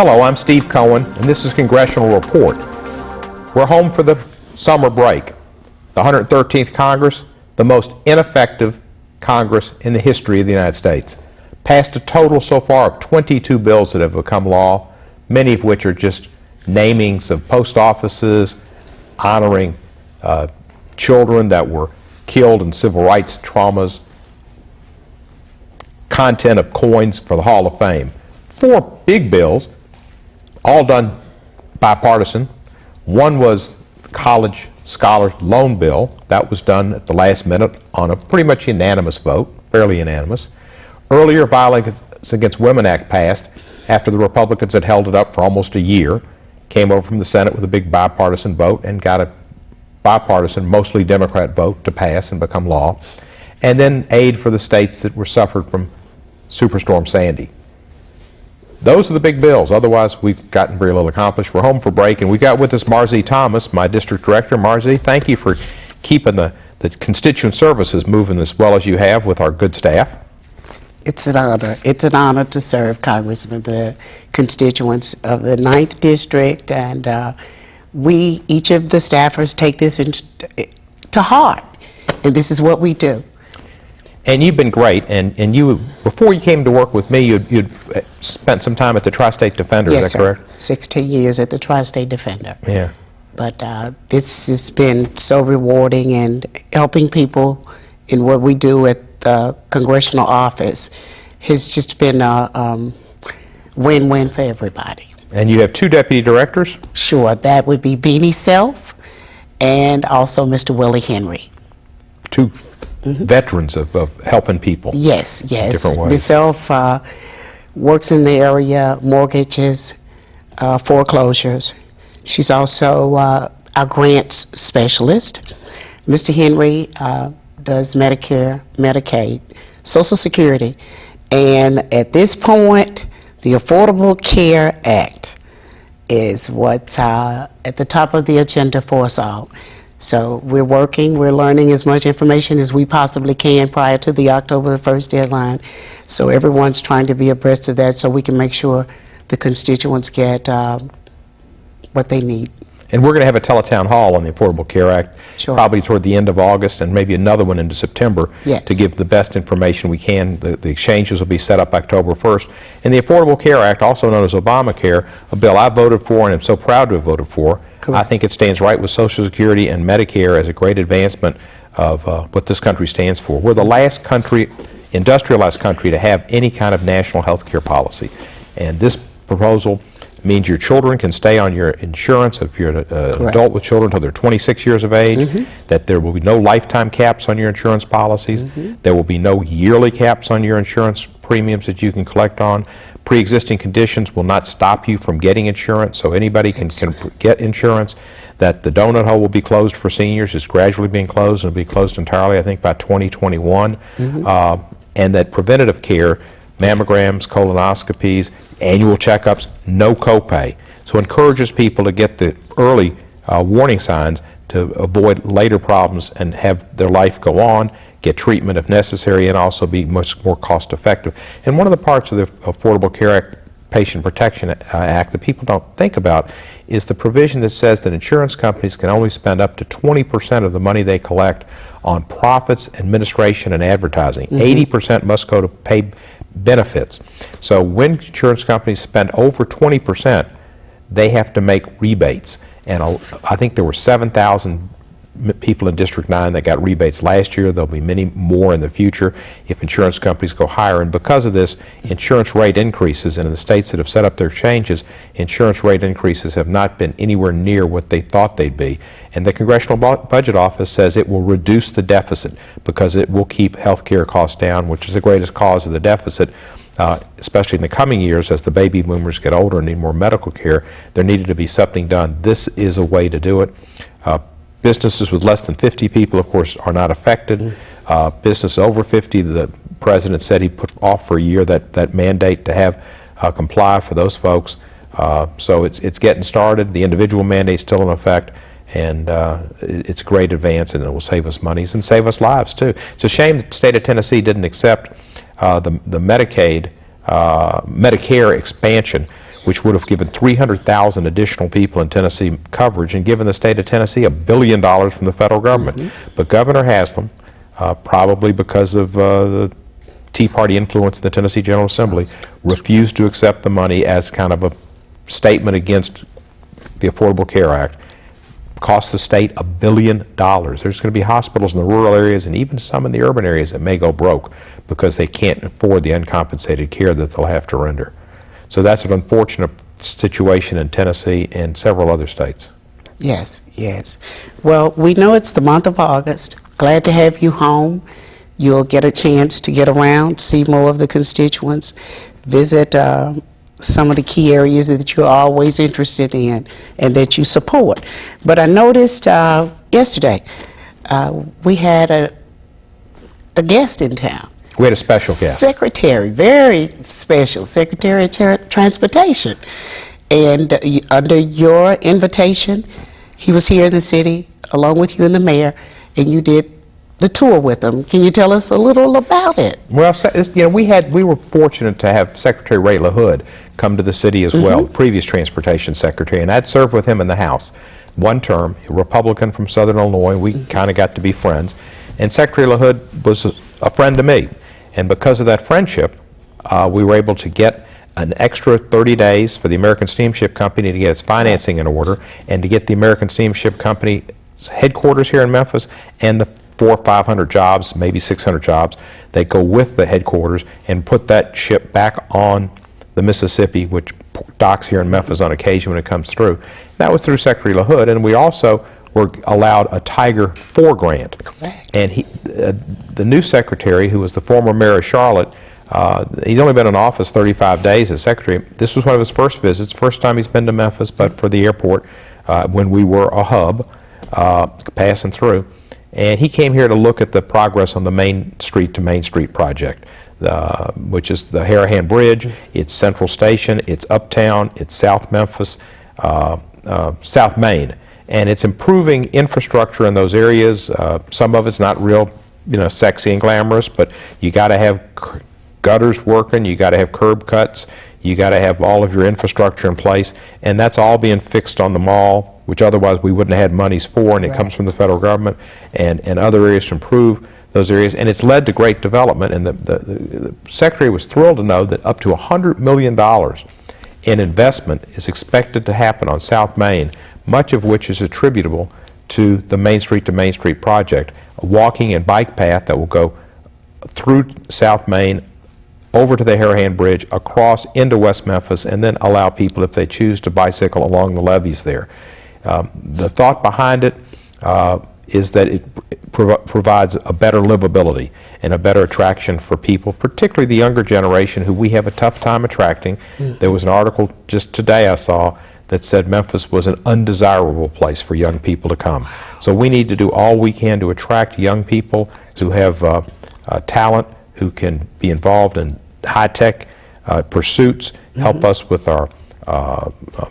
Hello, I'm Steve Cohen, and this is Congressional Report. We're home for the summer break. The 113th Congress, the most ineffective Congress in the history of the United States. Passed a total so far of 22 bills that have become law, many of which are just namings of post offices, honoring children that were killed in civil rights traumas, content of coins for the Hall of Fame. 4 big bills, all done bipartisan. One was the college scholar loan bill. That was done at the last minute on a pretty much unanimous vote, fairly unanimous. Earlier, Violence Against Women Act passed after the Republicans had held it up for almost a year, came over from the Senate with a big bipartisan vote and got a bipartisan, mostly Democrat vote to pass and become law. And then aid for the states that were suffered from Superstorm Sandy. Those are the big bills. Otherwise, we've gotten very little accomplished. We're home for break, and we've got with us Marzie Thomas, my district director. Marzie, thank you for keeping the constituent services moving as well as you have with our good staff. It's an honor. It's an honor to serve, Congressman, the constituents of the 9th District, and each of the staffers take this to heart, and this is what we do. And you've been great, and you, before you came to work with me, you'd spent some time at the Tri-State Defender, yes, is that correct? Sir. 16 years at the Tri-State Defender. Yeah. But this has been so rewarding, and helping people in what we do at the Congressional office has just been a win-win for everybody. And you have 2 deputy directors? Sure, that would be Beanie Self and also Mr. Willie Henry. 2 veterans of helping people. Yes, yes. Different ways. Myself works in the area, mortgages, foreclosures. She's also our grants specialist. Mr. Henry does Medicare, Medicaid, Social Security, and at this point, the Affordable Care Act is what's at the top of the agenda for us all. So we're working, we're learning as much information as we possibly can prior to the October 1st deadline. So everyone's trying to be abreast of that so we can make sure the constituents get what they need. And we're going to have a teletown hall on the Affordable Care Act, Sure. probably toward the end of August, and maybe another one into September, Yes. to give the best information we can. The exchanges will be set up October 1st. And the Affordable Care Act, also known as Obamacare, a bill I voted for and am so proud to have voted for. Correct. I think it stands right with Social Security and Medicare as a great advancement of what this country stands for. We're the last country, industrialized country, to have any kind of national health care policy. And this proposal means your children can stay on your insurance if you're an adult with children until they're 26 years of age, that there will be no lifetime caps on your insurance policies, there will be no yearly caps on your insurance premiums that you can collect on. Pre-existing conditions will not stop you from getting insurance, so anybody can get insurance. That the donut hole will be closed for seniors, is gradually being closed, and will be closed entirely, I think, by 2021. And that preventative care, mammograms, colonoscopies, annual checkups, no copay. So it encourages people to get the early warning signs to avoid later problems and have their life go on, get treatment if necessary, and also be much more cost effective. And one of the parts of the Affordable Care Act, Patient Protection Act, that people don't think about is the provision that says that insurance companies can only spend up to 20% of the money they collect on profits, administration, and advertising. 80% must go to pay benefits. So when insurance companies spend over 20%, they have to make rebates. And I think there were 7,000 people in District 9 that got rebates last year. There'll be many more in the future if insurance companies go higher. And because of this, insurance rate increases, and in the states that have set up their changes, insurance rate increases have not been anywhere near what they thought they'd be. And the Congressional Budget Office says it will reduce the deficit because it will keep health care costs down, which is the greatest cause of the deficit. Especially in the coming years as the baby boomers get older and need more medical care, there needed to be something done. This is a way to do it. Businesses with less than 50 people, of course, are not affected. Business over 50, the president said he put off for a year that mandate to have comply for those folks. So it's getting started. The individual mandate's still in effect, and it's a great advance, and it will save us monies and save us lives too. It's a shame that the state of Tennessee didn't accept the Medicare expansion, which would have given 300,000 additional people in Tennessee coverage and given the state of Tennessee $1 billion from the federal government. But Governor Haslam, probably because of the Tea Party influence in the Tennessee General Assembly, refused to accept the money as kind of a statement against the Affordable Care Act. Cost the state $1 billion. There's going to be hospitals in the rural areas and even some in the urban areas that may go broke because they can't afford the uncompensated care that they'll have to render. So that's an unfortunate situation in Tennessee and several other states. Yes, yes. Well, we know it's the month of August. Glad to have you home. You'll get a chance to get around, see more of the constituents, visit some of the key areas that you're always interested in and that you support. But I noticed yesterday we had a guest in town. We had a special guest. Secretary, very special, Secretary of Transportation. And under your invitation, he was here in the city along with you and the mayor, and you did the tour with him. Can you tell us a little about it? Well, we were fortunate to have Secretary Ray LaHood come to the city as well, previous transportation secretary, and I'd served with him in the House one term, a Republican from Southern Illinois. We kind of got to be friends, and Secretary LaHood was a friend to me, and because of that friendship, we were able to get an extra 30 days for the American Steamship Company to get its financing in order, and to get the American Steamship Company's headquarters here in Memphis and the 400 or 500 jobs, maybe 600 jobs, that go with the headquarters, and put that ship back on the Mississippi, which docks here in Memphis on occasion when it comes through. That was through Secretary LaHood, and we also were allowed a Tiger 4 grant. Correct. And the new secretary, who was the former mayor of Charlotte, he's only been in office 35 days as secretary. This was one of his first visits, first time he's been to Memphis, but for the airport, when we were a hub passing through. And he came here to look at the progress on the Main Street to Main Street project, which is the Harahan Bridge, it's Central Station, it's Uptown, it's South Memphis, South Main. And it's improving infrastructure in those areas. Some of it's not real, sexy and glamorous, but you got to have gutters working, you got to have curb cuts, you got to have all of your infrastructure in place, and that's all being fixed on the mall, which otherwise we wouldn't have had monies for, and it comes from the federal government, and other areas to improve those areas, and it's led to great development. And the Secretary was thrilled to know that up to $100 million in investment is expected to happen on South Main, much of which is attributable to the Main Street to Main Street project, a walking and bike path that will go through South Main, over to the Harahan Bridge, across into West Memphis, and then allow people, if they choose, to bicycle along the levees there. The thought behind it is that it provides a better livability and a better attraction for people, particularly the younger generation who we have a tough time attracting. There was an article just today I saw that said Memphis was an undesirable place for young people to come. So we need to do all we can to attract young people who have talent, who can be involved in high-tech pursuits, help us with our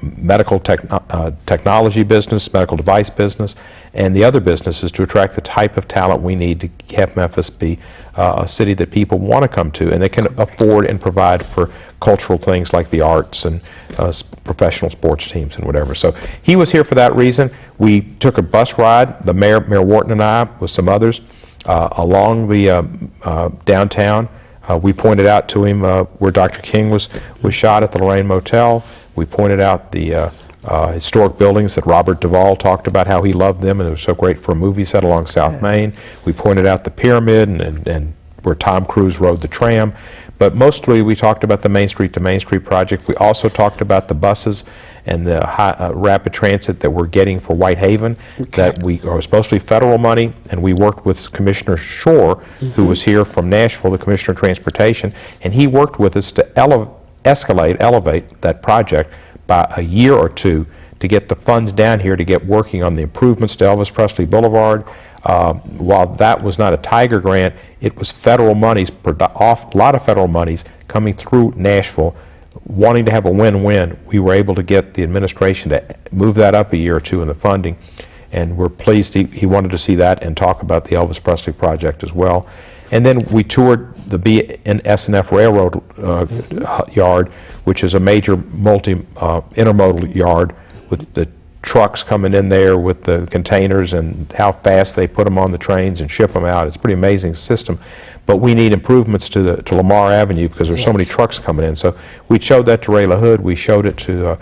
medical technology business, medical device business, and the other businesses, to attract the type of talent we need to have Memphis be a city that people want to come to and they can afford and provide for cultural things like the arts and professional sports teams and whatever. So he was here for that reason. We took a bus ride, the Mayor Wharton and I, with some others, along the downtown. We pointed out to him where Dr. King was shot at the Lorraine Motel. We pointed out the historic buildings that Robert Duvall talked about, how he loved them and it was so great for a movie set along South Main. We pointed out the pyramid and where Tom Cruise rode the tram. But mostly we talked about the Main Street to Main Street project. We also talked about the buses and the rapid transit that we're getting for Whitehaven, that are supposed to be federal money, and we worked with Commissioner Shore, who was here from Nashville, the Commissioner of Transportation, and he worked with us to elevate that project by a year or two to get the funds down here to get working on the improvements to Elvis Presley Boulevard. While that was not a Tiger grant, it was federal monies, a lot of federal monies coming through Nashville, wanting to have a win-win. We were able to get the administration to move that up a year or two in the funding, and we're pleased he wanted to see that and talk about the Elvis Presley project as well. And then we toured the BNSF Railroad yard, which is a major intermodal yard with the trucks coming in there with the containers and how fast they put them on the trains and ship them out. It's a pretty amazing system. But we need improvements to Lamar Avenue because there's so many trucks coming in. So we showed that to Ray LaHood. We showed it to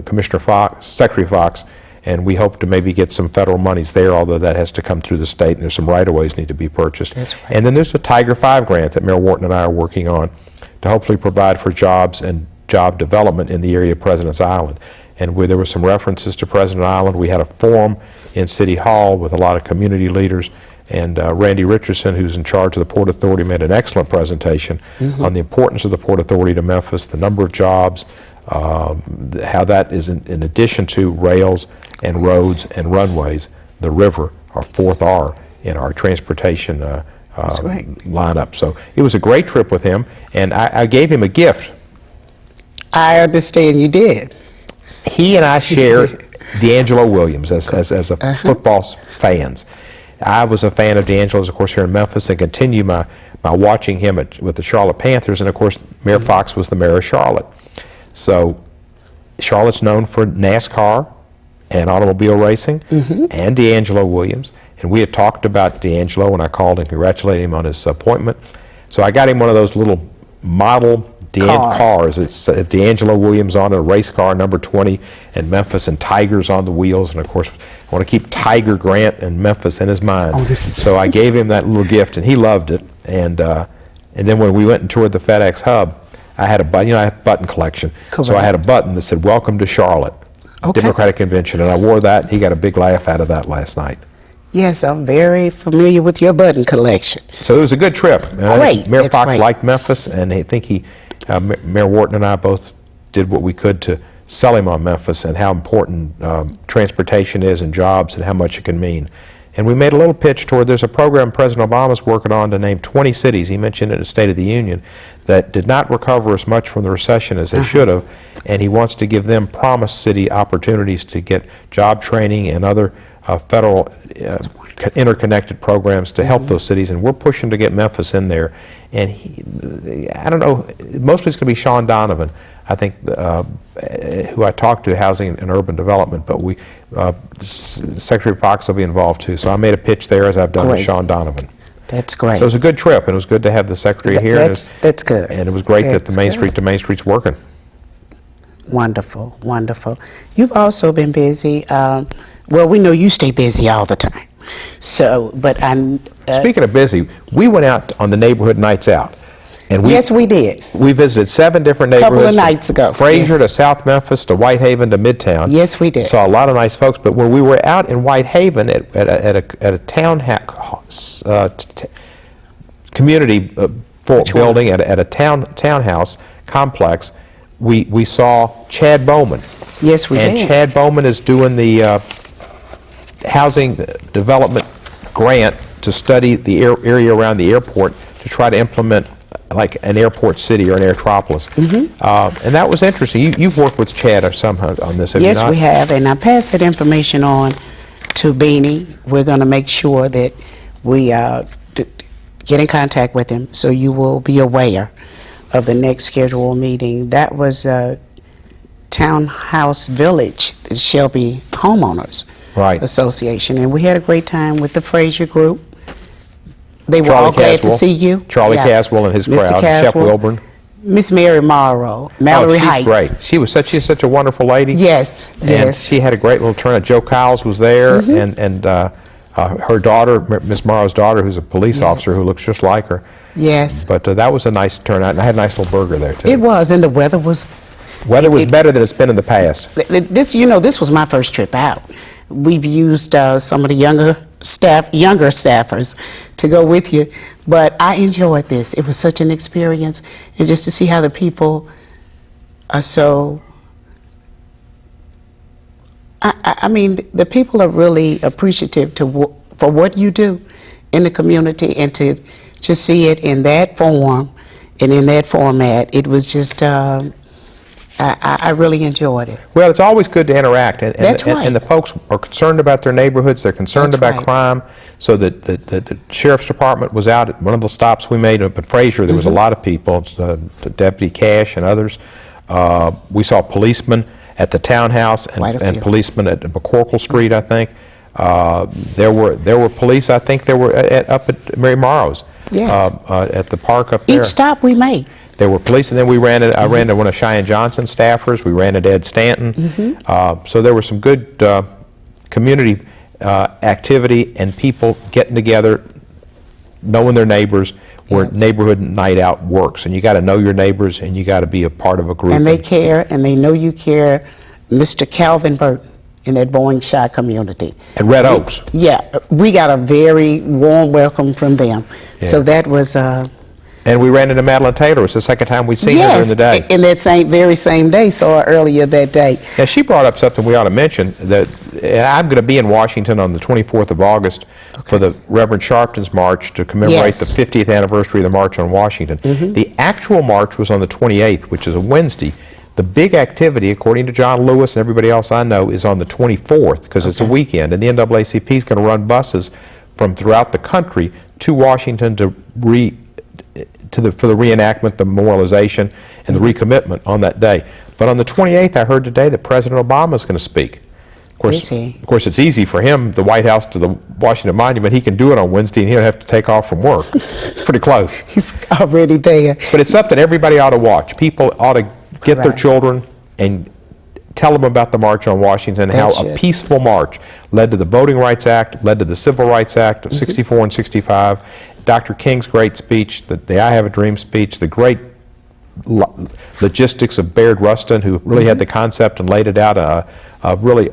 Commissioner Fox, Secretary Fox, and we hope to maybe get some federal monies there, although that has to come through the state, and there's some right-of-ways need to be purchased. That's right. And then there's a Tiger 5 grant that Mayor Wharton and I are working on to hopefully provide for jobs and job development in the area of President's Island. And where there were some references to President Island, we had a forum in City Hall with a lot of community leaders, and Randy Richardson, who's in charge of the Port Authority, made an excellent presentation on the importance of the Port Authority to Memphis, the number of jobs, how that is in addition to rails and roads and runways, the river, our fourth R in our transportation lineup. So it was a great trip with him, and I gave him a gift. I understand you did. He and I share D'Angelo Williams as a football fans. I was a fan of D'Angelo's, of course, here in Memphis, and continue my watching him with the Charlotte Panthers. And of course, Mayor Fox was the mayor of Charlotte. So Charlotte's known for NASCAR and automobile racing, and D'Angelo Williams. And we had talked about D'Angelo when I called and congratulated him on his appointment. So I got him one of those little model cars. It's D'Angelo Williams on a race car, number 20, and Memphis, and Tigers on the wheels. And of course, I want to keep Tiger Grant and Memphis in his mind. So I gave him that little gift, and he loved it. And then when we went and toured the FedEx Hub, I had I have a button collection. Correct. So I had a button that said, "Welcome to Charlotte, Democratic Convention," and I wore that. He got a big laugh out of that last night. Yes, I'm very familiar with your button collection. So it was a good trip. Great. Mayor Fox liked Memphis, and I think Mayor Wharton and I both did what we could to sell him on Memphis and how important transportation is and jobs and how much it can mean. And we made a little pitch toward, there's a program President Obama's working on to name 20 cities, he mentioned it in the State of the Union, that did not recover as much from the recession as they should have, and he wants to give them Promise City opportunities to get job training and other federal interconnected programs to help those cities, and we're pushing to get Memphis in there. And I don't know, mostly it's going to be Sean Donovan, I think, who I talked to, Housing and Urban Development, but Secretary Fox will be involved too. So I made a pitch there, as I've done with Sean Donovan. That's great. So it was a good trip, and it was good to have the Secretary here. That's good. And it was great that the Main Street to Main Street's working. Wonderful, wonderful. You've also been busy. Well, we know you stay busy all the time. So, but I'm... Speaking of busy, we went out on the neighborhood nights out. And yes, we did. We visited 7 different neighborhoods. Couple of nights ago. Frazier to South Memphis to Whitehaven to Midtown. Yes, we did. Saw a lot of nice folks. But when we were out in Whitehaven at a townhouse, community building, at a townhouse complex, we saw Chad Bowman. Yes, we did. And Chad Bowman is doing the housing development grant to study the area around the airport to try to implement like an airport city or an airtropolis. And that was interesting. You've worked with Chad somehow on this, have you not? Yes, we have, and I passed that information on to Beanie. We're going to make sure that we get in contact with him, so you will be aware of the next scheduled meeting. That was Townhouse Village, the Shelby Homeowners Association, and we had a great time with the Frazier group. They were all glad to see you. Charlie Caswell and his crowd, Chef Wilburn. Miss Mary Morrow, Mallory Heights. Great. She's such a wonderful lady. Yes, and she had a great little turnout. Joe Kyles was there, and her daughter, Miss Morrow's daughter, who's a police officer who looks just like her. Yes. But that was a nice turnout, and I had a nice little burger there too. It was, and the weather was... better than it's been in the past. This was my first trip out. We've used some of the younger staffers to go with you, but I enjoyed this. It was such an experience, and just to see how the people are so... I mean, the people are really appreciative for what you do in the community, and to just see it in that form and in that format. It was just... I really enjoyed it. Well, it's always good to interact, and, That's right. and the folks are concerned about their neighborhoods. They're concerned That's about right. crime. So the sheriff's department was out at one of the stops we made up in Fraser. There was a lot of people, the Deputy Cash and others. We saw policemen at the townhouse and policemen at McCorkle Street, I think. There were police, I think there were up at Mary Morrow's. Yes. At the park up there. Each stop we made. There were police, and then we ran it. I ran to one of Cheyenne Johnson's staffers. We ran to Ed Stanton. So there was some good community activity and people getting together, knowing their neighbors, where neighborhood night out works. And you got to know your neighbors, and you got to be a part of a group. And they care, and they know you care. Mr. Calvin Burton in that Boeing Shy community. And Red Oaks. Yeah, we got a very warm welcome from them. So that was... And we ran into Madeline Taylor. It's the second time we'd seen her during the day. In that very same day, saw her earlier that day. Now, she brought up something we ought to mention, that I'm going to be in Washington on the 24th of August for the Reverend Sharpton's March to commemorate the 50th anniversary of the March on Washington. The actual march was on the 28th, which is a Wednesday. The big activity, according to John Lewis and everybody else I know, is on the 24th, because it's a weekend, and the NAACP is going to run buses from throughout the country to Washington to for the reenactment, the memorialization, and the recommitment on that day. But on the 28th, I heard today that President Obama is going to speak. Of course, it's easy for him, the White House to the Washington Monument. He can do it on Wednesday, and he don't have to take off from work. It's pretty close. He's already there. But it's something everybody ought to watch. People ought to get their children and tell them about the March on Washington, and how a peaceful march led to the Voting Rights Act, led to the Civil Rights Act of 64 and 65, Dr. King's great speech, the I Have a Dream speech, the great logistics of Baird Rustin, who really had the concept and laid it out, a really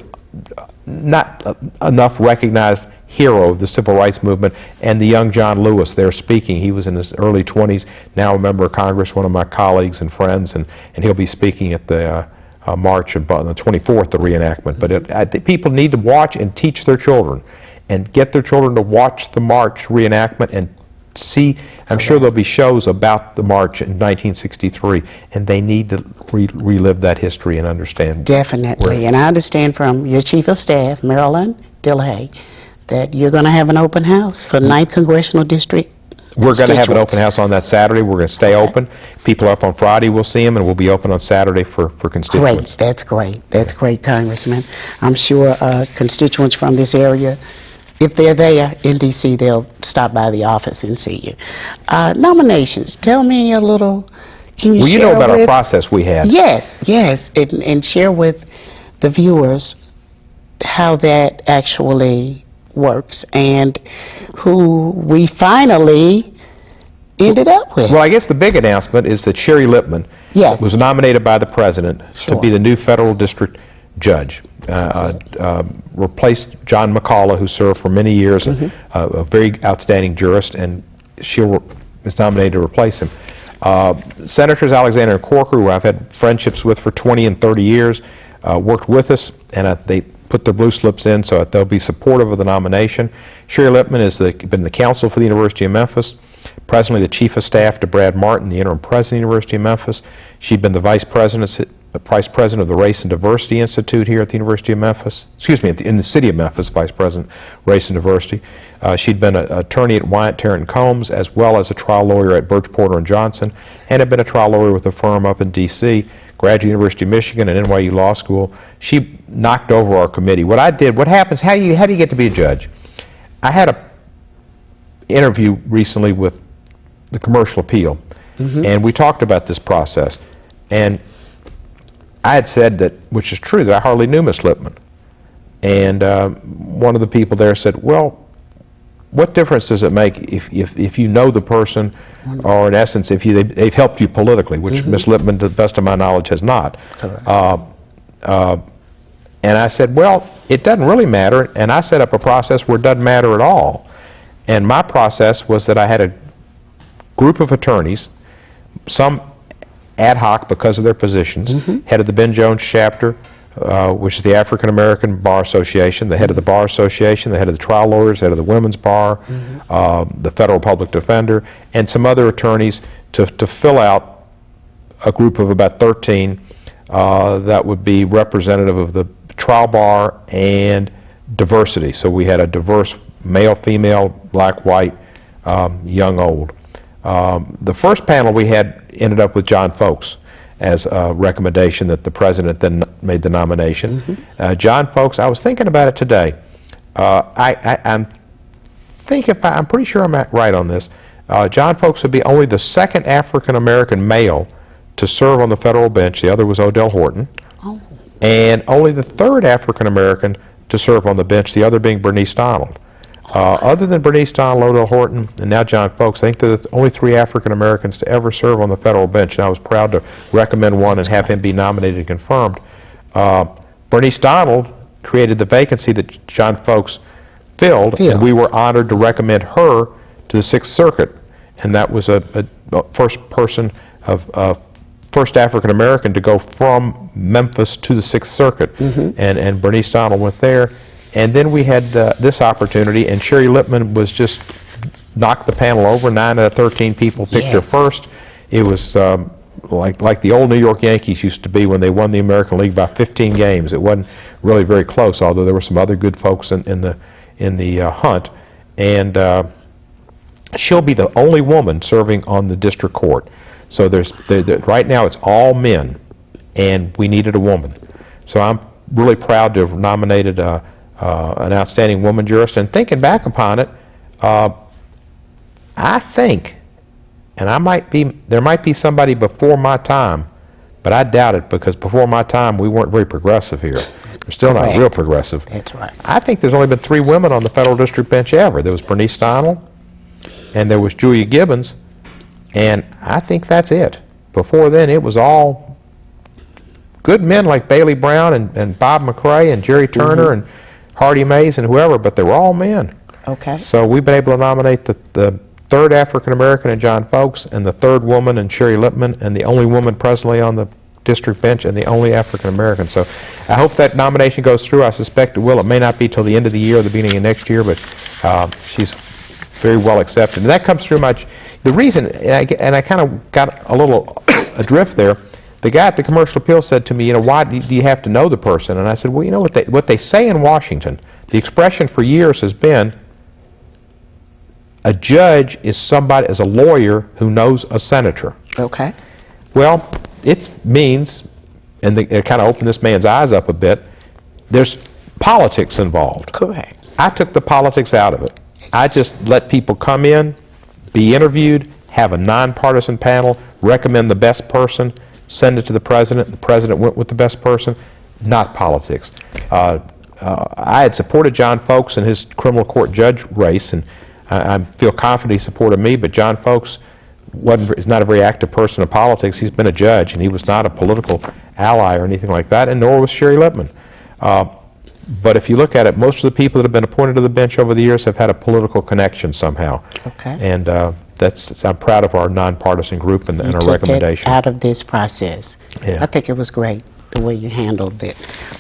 not enough recognized hero of the civil rights movement, and the young John Lewis there speaking. He was in his early 20s, now a member of Congress, one of my colleagues and friends, and he'll be speaking at the March on the 24th, the reenactment. But I think people need to watch and teach their children, and get their children to watch the March reenactment and see. I'm sure there'll be shows about the March in 1963, and they need to relive that history and understand. Definitely, and I understand from your Chief of Staff, Marilyn Dillhay, that you're going to have an open house for 9th Congressional District. We're going to have an open house on that Saturday. We're going to stay open. People up on Friday, we'll see them, and we'll be open on Saturday for constituents. Great, that's great. That's great, Congressman. I'm sure constituents from this area, if they're there in D.C., they'll stop by the office and see you. Nominations, tell me a little, can you share you know about our process we had. Yes, and share with the viewers how that actually works and who we finally ended up with. Well, I guess the big announcement is that Sherry Lipman was nominated by the President to be the new federal district judge. Replaced John McCullough, who served for many years, a very outstanding jurist, and she was nominated to replace him. Senators Alexander and Corker, who I've had friendships with for 20 and 30 years, worked with us, and they put their blue slips in so that they'll be supportive of the nomination. Sherry Lipman has been the counsel for the University of Memphis, presently the Chief of Staff to Brad Martin, the interim president of the University of Memphis. She'd been the vice president of the Race and Diversity Institute here at the University of Memphis, in the city of Memphis, vice president, Race and Diversity. She'd been an attorney at Wyatt Tarrant Combs, as well as a trial lawyer at Birch Porter and Johnson, and had been a trial lawyer with a firm up in D.C., graduate University of Michigan and NYU Law School. She knocked over our committee. What happens, how do you get to be a judge? I had an interview recently with the Commercial Appeal, and we talked about this process. And I had said that, which is true, that I hardly knew Miss Lipman. And one of the people there said, well, what difference does it make if you know the person, or in essence, if they've helped you politically, which Miss Lipman, to the best of my knowledge, has not. And I said, well, it doesn't really matter. And I set up a process where it doesn't matter at all. And my process was that I had a group of attorneys, some ad hoc because of their positions, head of the Ben Jones chapter, which is the African American Bar Association, the head of the Bar Association, the head of the trial lawyers, the head of the Women's Bar, the Federal Public Defender, and some other attorneys to fill out a group of about 13 that would be representative of the trial bar and diversity. So we had a diverse male, female, black, white, young, old. The first panel we had ended up with John Folks as a recommendation that the president then made the nomination. John Folks, I was thinking about it today. I'm pretty sure I'm right on this. John Folks would be only the second African-American male to serve on the federal bench. The other was Odell Horton. Oh. And only the third African-American to serve on the bench, the other being Bernice Donald. Other than Bernice Donald, Odell Horton, and now John Folks, I think they're the only three African-Americans to ever serve on the federal bench, and I was proud to recommend one and have him be nominated and confirmed. Bernice Donald created the vacancy that John Folks filled, and we were honored to recommend her to the Sixth Circuit, and that was a first African-American to go from Memphis to the Sixth Circuit, and Bernice Donald went there. And then we had this opportunity, and Sherry Lippman was just knocked the panel over. 9 out of 13 people picked her first. It was like the old New York Yankees used to be when they won the American League by 15 games. It wasn't really very close, although there were some other good folks in the hunt. And she'll be the only woman serving on the district court. So right now it's all men, and we needed a woman. So I'm really proud to have nominated an outstanding woman jurist. And thinking back upon it, I think, and there might be somebody before my time, but I doubt it, because before my time we weren't very progressive here. We're still not real progressive. That's right. I think there's only been 3 women on the federal district bench ever. There was Bernice Donald, and there was Julia Gibbons, and I think that's it. Before then, it was all good men like Bailey Brown and Bob McRae and Jerry Turner and Hardy Mays and whoever, but they were all men. Okay. So we've been able to nominate the third African-American in John Folks, and the third woman in Sherry Lippman, and the only woman presently on the district bench, and the only African-American. So I hope that nomination goes through. I suspect it will. It may not be till the end of the year or the beginning of next year, but she's very well accepted. And that comes through the reason, and I kind of got a little adrift there, the guy at the Commercial Appeal said to me, why do you have to know the person? And I said, well, what they say in Washington, the expression for years has been, a judge is a lawyer who knows a senator. Okay. Well, it means, and it kind of opened this man's eyes up a bit, there's politics involved. Correct. I took the politics out of it. I just let people come in, be interviewed, have a nonpartisan panel, recommend the best person, send it to the president. The president went with the best person, not politics. I had supported John Folks in his criminal court judge race, and I feel confident he supported me, but John Folks is not a very active person in politics. He's been a judge, and he was not a political ally or anything like that, and nor was Sherry Lippman. But if you look at it, most of the people that have been appointed to the bench over the years have had a political connection somehow. Okay. And I'm proud of our nonpartisan group and our recommendation. Out of this process. Yeah. I think it was great the way you handled it.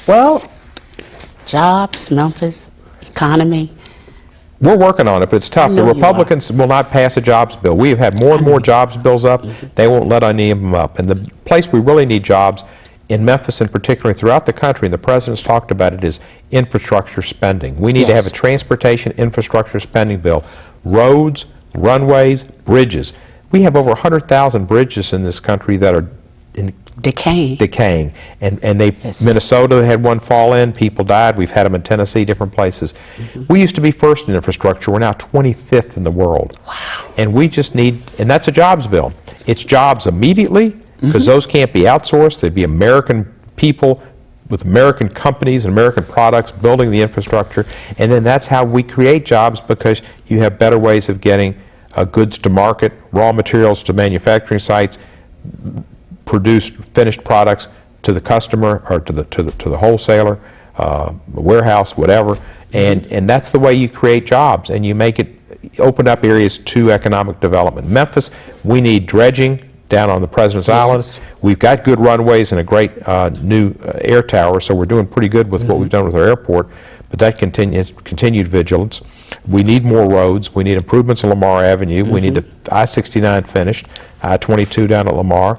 Well, jobs, Memphis, economy. We're working on it, but it's tough. The Republicans will not pass a jobs bill. We have had more and more jobs bills up. They won't let any of them up. And the place we really need jobs, in Memphis in particular, and throughout the country, and the president's talked about it, is infrastructure spending. We need to have a transportation infrastructure spending bill. Roads, runways, bridges. We have over 100,000 bridges in this country that are decaying. And Minnesota had one fall in, people died. We've had them in Tennessee, different places. We used to be first in infrastructure. We're now 25th in the world. Wow. And we just need, and that's a jobs bill. It's jobs immediately, because those can't be outsourced. They'd be American people with American companies and American products building the infrastructure. And then that's how we create jobs, because you have better ways of getting goods to market, raw materials to manufacturing sites, produced finished products to the customer or to the wholesaler, warehouse, whatever. And that's the way you create jobs, and you make it open up areas to economic development. Memphis, we need dredging down on the President's Island. We've got good runways and a great new air tower, so we're doing pretty good with what we've done with our airport, but that continued vigilance. We need more roads. We need improvements on Lamar Avenue. We need the I-69 finished, I-22 down at Lamar.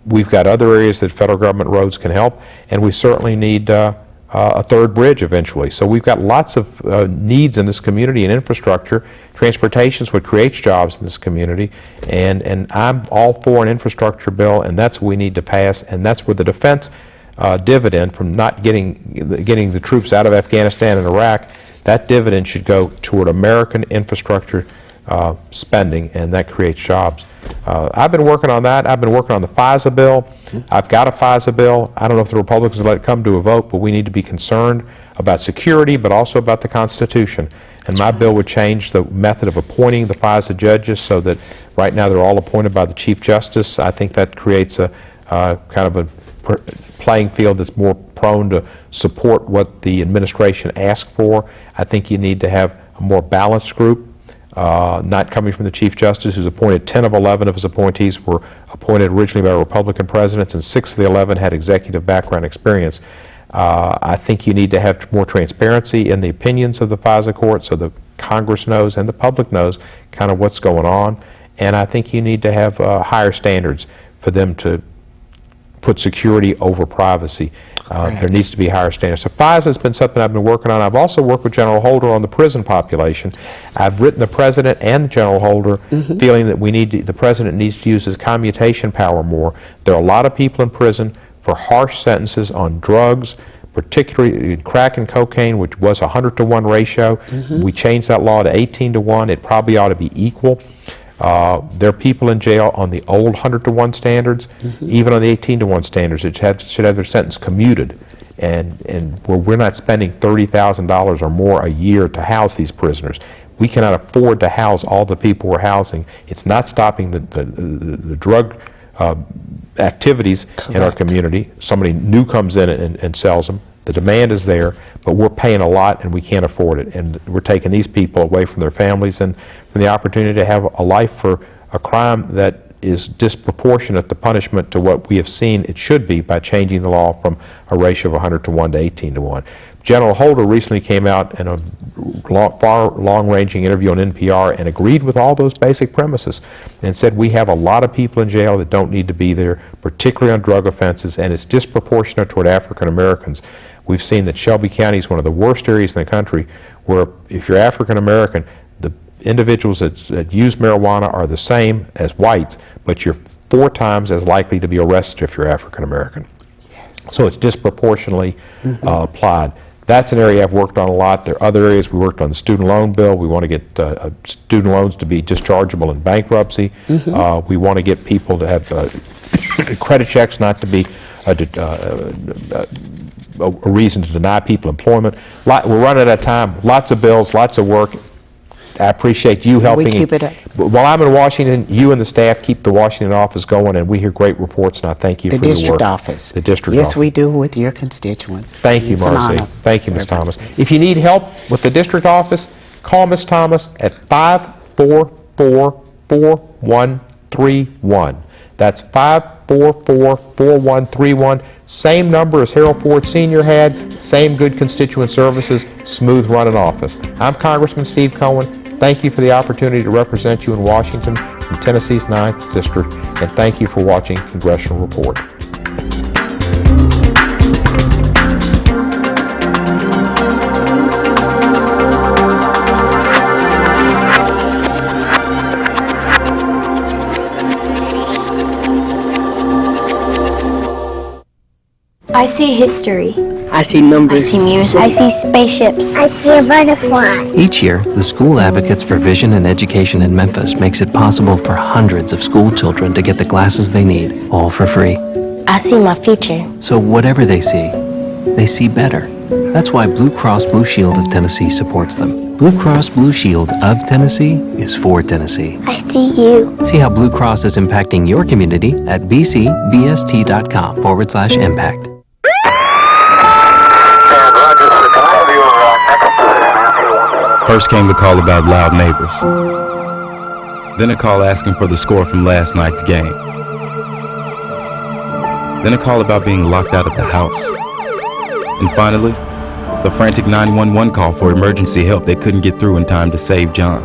we've got other areas that federal government roads can help, and we certainly need a third bridge eventually. So we've got lots of needs in this community and infrastructure. Transportation is what creates jobs in this community, and I'm all for an infrastructure bill, and that's what we need to pass, and that's where the defense dividend from not getting the troops out of Afghanistan and Iraq, that dividend should go toward American infrastructure spending, and that creates jobs. I've been working on that. I've been working on the FISA bill. I've got a FISA bill. I don't know if the Republicans will let it come to a vote, but we need to be concerned about security, but also about the Constitution. And my bill would change the method of appointing the FISA judges so that right now they're all appointed by the Chief Justice. I think that creates a kind of a playing field that's more prone to support what the administration asks for. I think you need to have a more balanced group. Not coming from the Chief Justice, who's appointed 10 of 11 of his appointees were appointed originally by Republican presidents, and 6 of the 11 had executive background experience. I think you need to have more transparency in the opinions of the FISA court so the Congress knows and the public knows kind of what's going on. And I think you need to have higher standards for them to put security over privacy. There needs to be higher standards. So FISA has been something I've been working on. I've also worked with General Holder on the prison population. I've written the President and General Holder feeling that the President needs to use his commutation power more. There are a lot of people in prison for harsh sentences on drugs, particularly crack and cocaine, which was a 100-to-1 ratio. We changed that law to 18-to-1. It probably ought to be equal. There are people in jail on the old 100-to-1 standards, even on the 18-to-1 standards, that should have their sentence commuted, and where we're not spending $30,000 or more a year to house these prisoners. We cannot afford to house all the people we're housing. It's not stopping the drug activities in our community. Somebody new comes in and sells them. The demand is there, but we're paying a lot and we can't afford it. And we're taking these people away from their families and from the opportunity to have a life for a crime that is disproportionate, the punishment, to what we have seen it should be by changing the law from a ratio of 100-to-1 to 18-to-1. General Holder recently came out in a far long-ranging interview on NPR and agreed with all those basic premises and said we have a lot of people in jail that don't need to be there, particularly on drug offenses, and it's disproportionate toward African Americans. We've seen that Shelby County is one of the worst areas in the country where if you're African American, the individuals that use marijuana are the same as whites, but you're 4 times as likely to be arrested if you're African American. So it's disproportionately applied. That's an area I've worked on a lot. There are other areas. We worked on the student loan bill. We want to get student loans to be dischargeable in bankruptcy. We want to get people to have credit checks not to be a reason to deny people employment. We're running out of time. Lots of bills, lots of work. I appreciate you helping. We keep it up. While I'm in Washington, you and the staff keep the Washington office going, and we hear great reports, and I thank you for your work. The district office. The district office. Yes, we do with your constituents. Thank you, Marzie. Thank you, Ms. Thomas. If you need help with the district office, call Ms. Thomas at 544-4131. That's 544-4131. Same number as Harold Ford Sr. had, same good constituent services, smooth running office. I'm Congressman Steve Cohen. Thank you for the opportunity to represent you in Washington from Tennessee's 9th District, and thank you for watching Congressional Report. I see history. I see numbers. I see music. I see spaceships. I see a butterfly. Each year, the School Advocates for Vision and Education in Memphis makes it possible for hundreds of school children to get the glasses they need, all for free. I see my future. So whatever they see better. That's why Blue Cross Blue Shield of Tennessee supports them. Blue Cross Blue Shield of Tennessee is for Tennessee. I see you. See how Blue Cross is impacting your community at bcbst.com/impact. First came the call about loud neighbors. Then a call asking for the score from last night's game. Then a call about being locked out of the house. And finally, the frantic 911 call for emergency help they couldn't get through in time to save John.